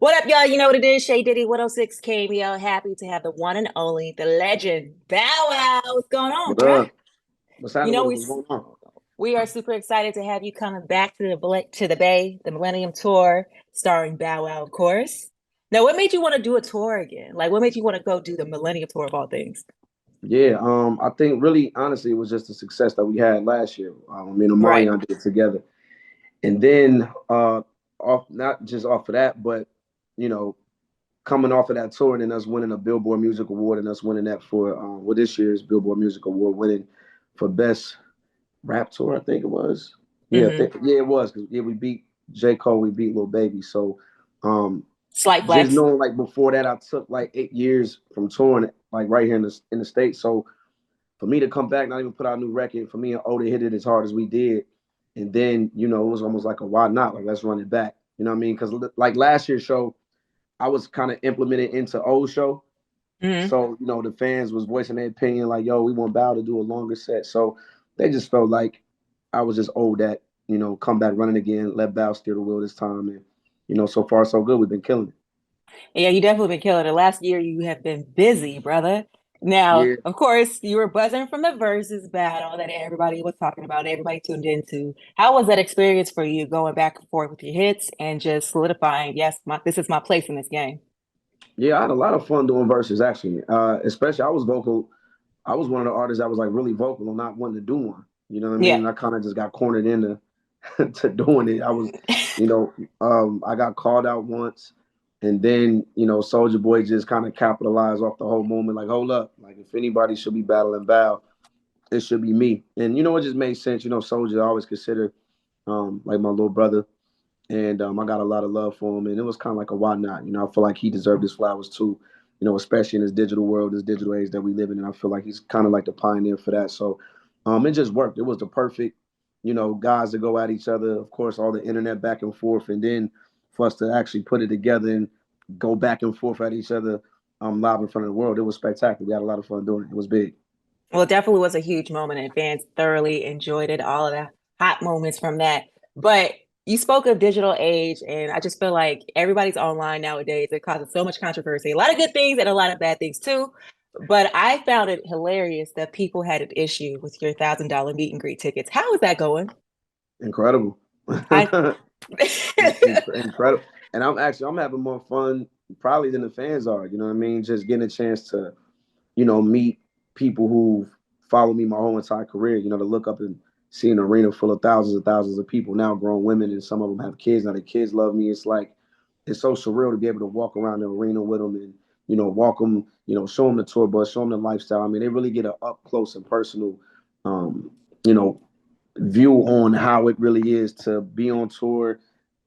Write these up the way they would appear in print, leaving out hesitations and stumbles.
What up, y'all? You know what it is. Shay Diddy, 106 KMEL. Happy to have the one and only, the legend, Bow Wow. What's going on, What bruh? up? What's You happening know, with us? we What's going on? we are super excited to have you coming back to the Bay, the Millennium Tour, starring Bow Wow, of course. Now, what made you want to do a tour again? Like, what made you want to go do the Millennium Tour of all things? Yeah, I think really honestly it was just the success that we had last year. Me and Right. Omarion did it together. And then off not just off of that, but you know, coming off of that tour and then us winning a Billboard Music Award and us winning that for this year's Billboard Music Award winning for best rap tour, I think it was. Yeah, Mm-hmm. yeah, it was. 'Cause, yeah, we beat J. Cole, we beat Lil Baby. So um Slight just flex. knowing like before that I took like 8 years from touring like right here in the States. So for me to come back, not even put out a new record, for me and Oda hit it as hard as we did. And then, it was almost like a why not? Like let's run it back. You know what I mean? Because like last year's show, I was kind of implemented into old show. Mm-hmm. So, the fans was voicing their opinion, like, yo, we want Bow to do a longer set. So they just felt like I was just owed that, come back running again, let Bow steer the wheel this time. And, so far so good. We've been killing it. Yeah, you definitely been killing it. Last year, you have been busy, brother. Now, Yeah. of course, you were buzzing from the versus battle that everybody was talking about, everybody tuned into. How was that experience for you going back and forth with your hits and just solidifying, yes, this is my place in this game? Yeah, I had a lot of fun doing verses actually. Especially I was vocal. I was one of the artists that was like really vocal on not wanting to do one. You know what I Yeah. mean? I kind of just got cornered into to doing it. I was, I got called out once, and then Soldier Boy just kind of capitalized off the whole moment. Like, hold up, like if anybody should be battling Val, it should be me. And it just made sense. Soldier I always consider like my little brother, and I got a lot of love for him, and it was kind of like a why not? I feel like he deserved his flowers too. Especially in this digital world, this digital age that we live in, and I feel like he's kind of like the pioneer for that. So, it just worked. It was the perfect, guys to go at each other. Of course, all the internet back and forth, and then for us to actually put it together and go back and forth at each other, live in front of the world. It was spectacular. We had a lot of fun doing it. It was big. Well, it definitely was a huge moment, and fans thoroughly enjoyed it, all of the hot moments from that. But you spoke of digital age, and I just feel like everybody's online nowadays. It causes so much controversy, a lot of good things and a lot of bad things too. But I found it hilarious that people had an issue with your $1,000 meet and greet tickets. How is that going? Incredible. I Incredible. And I'm having more fun probably than the fans are. You know what I mean? Just getting a chance to, meet people who follow me my whole entire career. To look up and see an arena full of thousands and thousands of people, now grown women, and some of them have kids. Now the kids love me. It's like it's so surreal to be able to walk around the arena with them and walk them, show them the tour bus, show them the lifestyle. I mean, they really get an up close and personal, um, you know, view on how it really is to be on tour,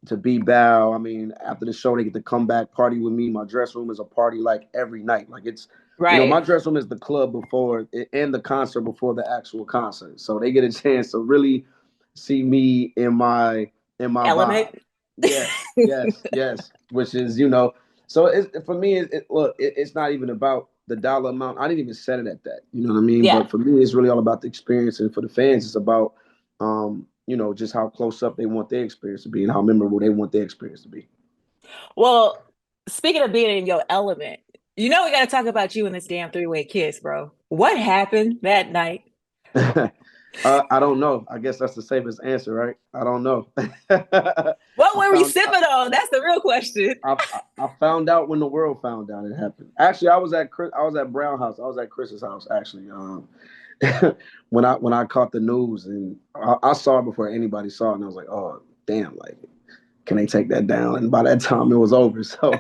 to be Bow. I mean, after the show, they get to come back, party with me. My dress room is a party like every night. Like it's, right. my dress room is the club before and the concert before the actual concert. So they get a chance to really see me in my Element. vibe. Yes, yes, yes. Which is, so for me, look, it's not even about the dollar amount. I didn't even set it at that. You know what I mean? Yeah. But for me, it's really all about the experience, and for the fans, it's about just how close up they want their experience to be and how memorable they want their experience to be. Well, speaking of being in your element, you know we got to talk about you and this damn three-way kiss, bro. What happened that night? I don't know. I guess that's the safest answer, right? I don't know. What I were we found I, sipping on? That's the real question. I found out when the world found out it happened. Actually, I was at Brown House. I was at Chris's house actually. When I caught the news, and I saw it before anybody saw it, and I was like, oh damn, like can they take that down? And by that time, it was over. So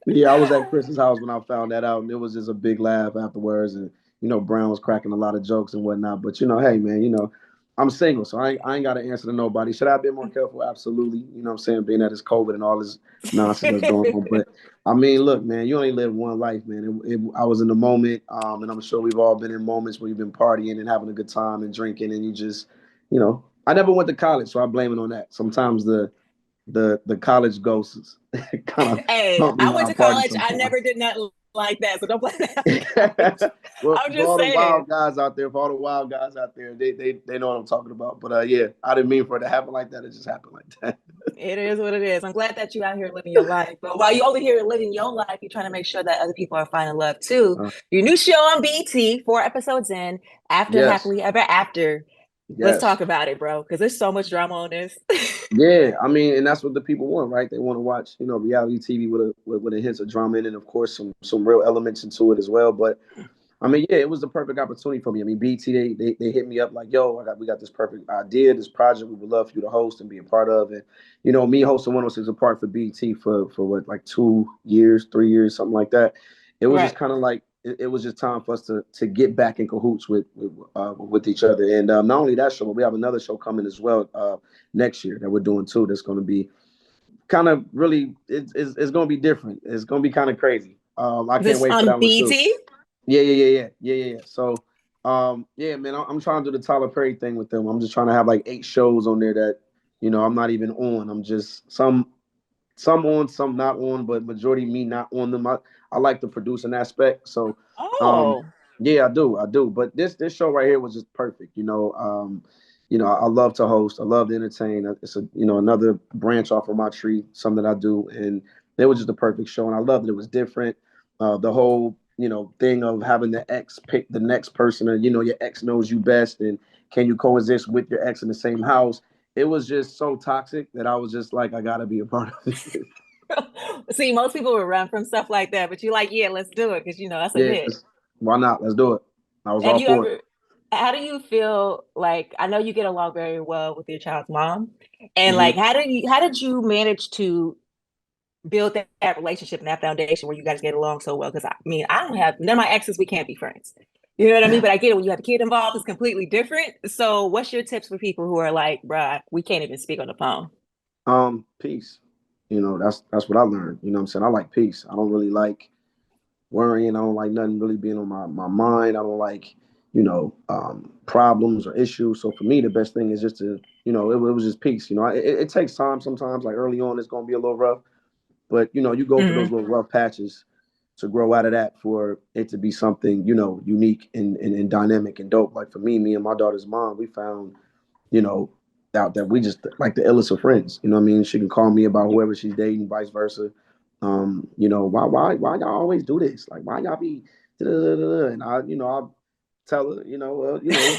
yeah, I was at Chris's house when I found that out, and it was just a big laugh afterwards. And Brown was cracking a lot of jokes and whatnot. But hey, man, I'm single, so I ain't got to answer to nobody. Should I have been more careful? Absolutely. You know what I'm saying? Being that it's COVID and all this nonsense that's going on. But I mean, look, man, you only live one life, man. I was in the moment, and I'm sure we've all been in moments where you've been partying and having a good time and drinking, and you just, I never went to college, so I blame it on that. Sometimes the college ghosts kind of Hey, haunt me I when went I to party college. I sometimes. never did not like that, so don't blame that. Well, I'm for just all the saying. wild guys out there, they know what I'm talking about. But yeah, I didn't mean for it to happen like that. It just happened like that. It is what it is. I'm glad that you out here living your life. But while you over here living your life, you're trying to make sure that other people are finding love too. Uh, Your new show on BET, 4 episodes in, After yes, Happily Ever After. Let's yes. talk about it, bro, because there's so much drama on this. Yeah, I mean, and that's what the people want, right? They want to watch, reality TV with a hint of drama in it, and of course some real elements into it as well. But I mean, yeah, it was the perfect opportunity for me. I mean, BT they hit me up like, yo, we got this perfect idea, this project we would love for you to host and be a part of. And me hosting 106 apart for BT for what, like 2 years, 3 years, something like that. It was just Right. kind of like it was just time for us to get back in cahoots with each other. And not only that show, but we have another show coming as well next year that we're doing too. That's going to be kind of really it's going to be different. It's going to be kind of crazy. I can't This wait for on that one too. BET? Yeah. So, yeah, man, I'm trying to do the Tyler Perry thing with them. I'm just trying to have like 8 shows on there that, I'm not even on. I'm just some on, some not on, but majority me not on them. I like the producing aspect. So, um, Oh, yeah, I do. But this show right here was just perfect. I love to host. I love to entertain. It's another branch off of my tree, something that I do, and it was just a perfect show, and I loved it. It was different. The whole thing of having the ex pick the next person, and your ex knows you best, and can you coexist with your ex in the same house? It was just so toxic that I was just like, I gotta be a part of it. see, most people would run from stuff like that, but you're like, yeah, let's do it because that's a Yeah, hit. why not? Let's do it. I was Have all you for it. ever? How do you feel like? I know you get along very well with your child's mom, and Hmm. like, how did you manage to build that relationship and that foundation where you guys get along so well? Because I mean, I don't have none of my exes. We can't be friends. You know what I mean? But I get it. When you have a kid involved, it's completely different. So, what's your tips for people who are like, bruh, we can't even speak on the phone? Peace. That's what I learned. You know what I'm saying? I like peace. I don't really like worrying. I don't like nothing really being on my mind. I don't like, problems or issues. So for me, the best thing is just to, it was just peace. It takes time sometimes. Like early on, it's gonna be a little rough, but you go through those Mm-hmm. little rough patches to grow out of that for it to be something, unique and dynamic and dope. Like for me and my daughter's mom, we found, you know, out that we just like the illest of friends. You know what I mean? She can call me about whoever she's dating, vice versa. Why y'all always do this? Like why y'all be da-da-da-da-da? And I'll tell her,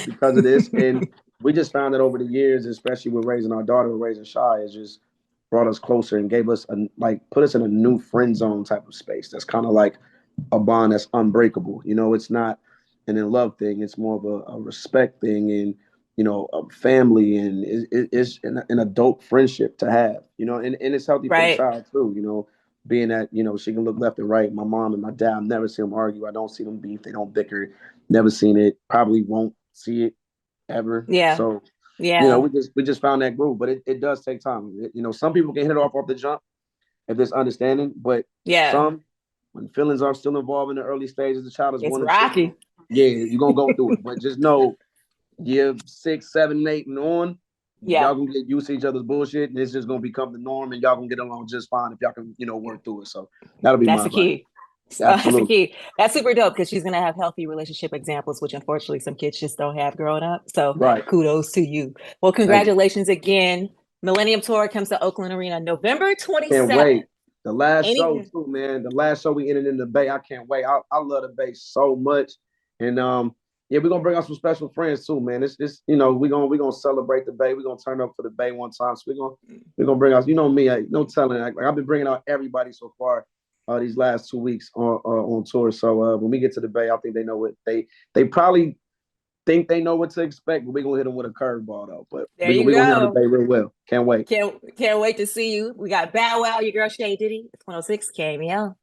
because of this. And we just found that over the years, especially with raising our daughter, with raising Shy, it's just brought us closer and gave us put us in a new friend zone type of space. That's kind of like a bond that's unbreakable. It's not an in love thing. It's more of a respect thing and a family and it's an adult friendship to have. And it's healthy for the Right. child too. Being that she can look left and right. My mom and my dad, I've never seen them argue. I don't see them beef. They don't bicker. Never seen it. Probably won't see it ever. Yeah. So Yeah. we just found that groove, but it does take time. Some people can hit it off the jump if there's understanding, but Yeah. some, when feelings are still involved in the early stages, the child is It's 1 and 2. rocky. Yeah, you're gonna go through it, but just know year 6, 7, 8, and on, Yeah. y'all gonna get used to each other's bullshit, and it's just gonna become the norm, and y'all gonna get along just fine if y'all can, work through it. So that'll be That's my the advice. key. So that's the Absolutely. key. That's super dope because she's gonna have healthy relationship examples, which unfortunately some kids just don't have growing up. So Right. kudos to you. Well, Thank you. congratulations again. Millennium Tour comes to Oakland Arena November Can't 27th. wait. The last show Any too, man. The last show we ended in the Bay. I can't wait. I love the Bay so much, and yeah, we're gonna bring out some special friends too, man. It's we're gonna celebrate the Bay. We're gonna turn up for the Bay one time. So we're gonna bring out. Me, no telling. Like I've been bringing out everybody so far. These last 2 weeks on tour. So when we get to the Bay, I think they know what they probably think they know what to expect, but we're gonna hit them with a curveball though. But there we're you we gonna hit on the go. Bay real well. Can't wait. Can't wait to see you. We got Bow Wow, your girl Shay Diddy. It's 106 KMEL.